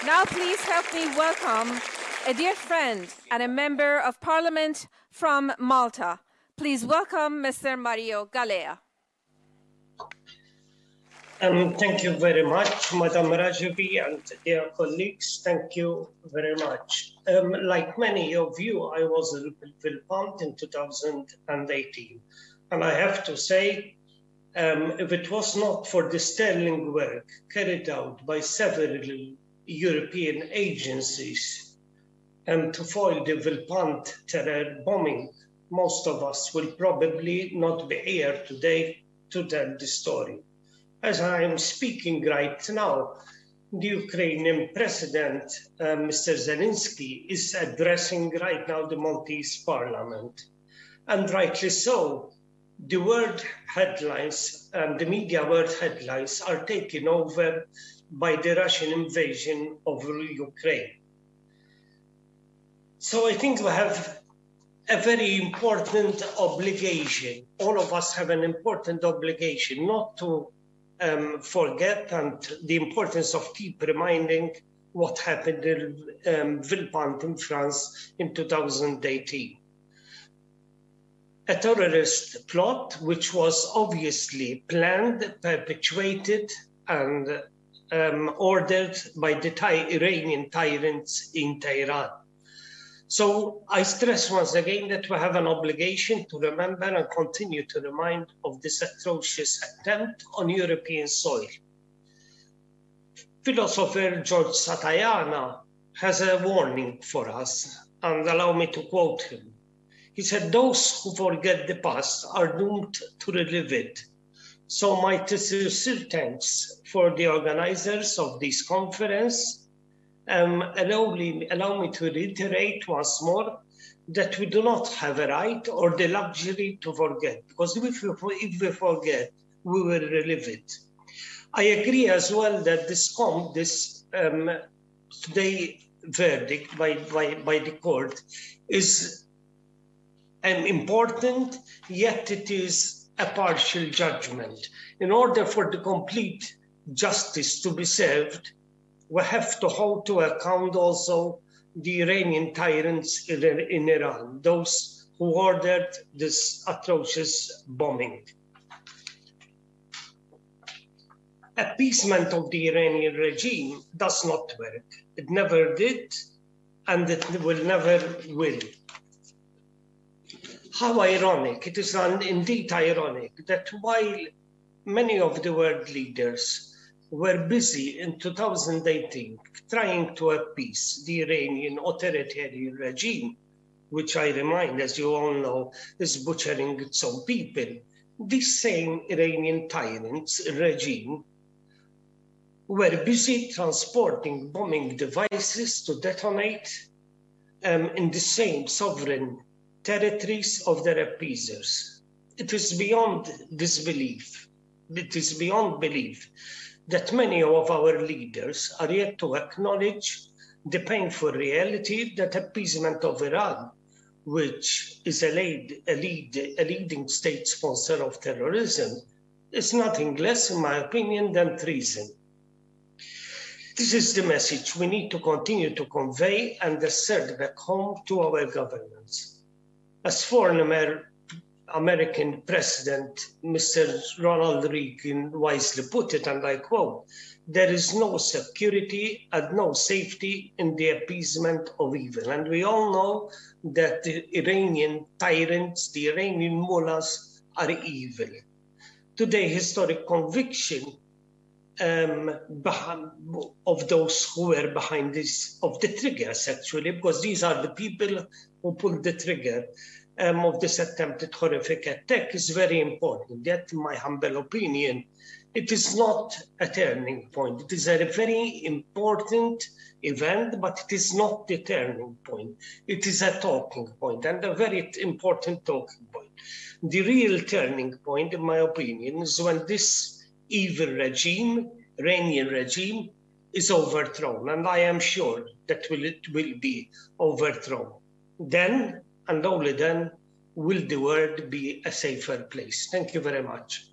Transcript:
Now please help me welcome a dear friend and a member of Parliament from Malta. Please welcome Mr. Mario Galea. Thank you very much, Madam Rajavi and dear colleagues. Thank you very much. Like many of you, I was in Villepinte in 2018. And I have to say, if it was not for the sterling work carried out by several European agencies to foil the Villepinte terror bombing, most of us will probably not be here today to tell the story. As I am speaking right now, the Ukrainian President, Mr. Zelensky, is addressing right now the Maltese Parliament. And rightly so, the world headlines and the media world headlines are taken over by the Russian invasion of Ukraine. So I think we have a very important obligation. All of us have an important obligation not to forget, and the importance of keep reminding what happened in Villepinte in France in 2018. A terrorist plot which was obviously planned, perpetuated, and ordered by the Iranian tyrants in Tehran. So I stress once again that we have an obligation to remember and continue to remind of this atrocious attempt on European soil. Philosopher George Satayana has a warning for us, and allow me to quote him. He said, "Those who forget the past are doomed to relive it." So my sincere thanks for the organizers of this conference. Allow me to reiterate once more that we do not have a right or the luxury to forget, because if we forget, we will relive it. I agree as well that this today verdict by the court is important, yet it is a partial judgment. In order for the complete justice to be served, we have to hold to account also the Iranian tyrants in Iran, those who ordered this atrocious bombing. Appeasement of the Iranian regime does not work. It never did, and it will never will. How ironic, it is indeed ironic that while many of the world leaders were busy in 2018 trying to appease the Iranian authoritarian regime, which I remind, as you all know, is butchering its own people, this same Iranian tyrants regime were busy transporting bombing devices to detonate in the same sovereign territories of their appeasers. It is beyond disbelief. It is beyond belief that many of our leaders are yet to acknowledge the painful reality that appeasement of Iran, which is a leading state sponsor of terrorism, is nothing less, in my opinion, than treason. This is the message we need to continue to convey and assert back home to our governments. As former American President Mr. Ronald Reagan wisely put it, and I quote, "There is no security and no safety in the appeasement of evil." And we all know that the Iranian tyrants, the Iranian mullahs are evil. Today, historic conviction of those who were behind this, of the triggers actually, because these are the people who pulled the trigger of this attempted horrific attack is very important. Yet, in my humble opinion, it is not a turning point. It is a very important event, but it is not the turning point. It is a talking point, and a very important talking point. The real turning point, in my opinion, is when this evil regime, Iranian regime, is overthrown, and I am sure that it will be overthrown. Then, and only then, will the world be a safer place. Thank you very much.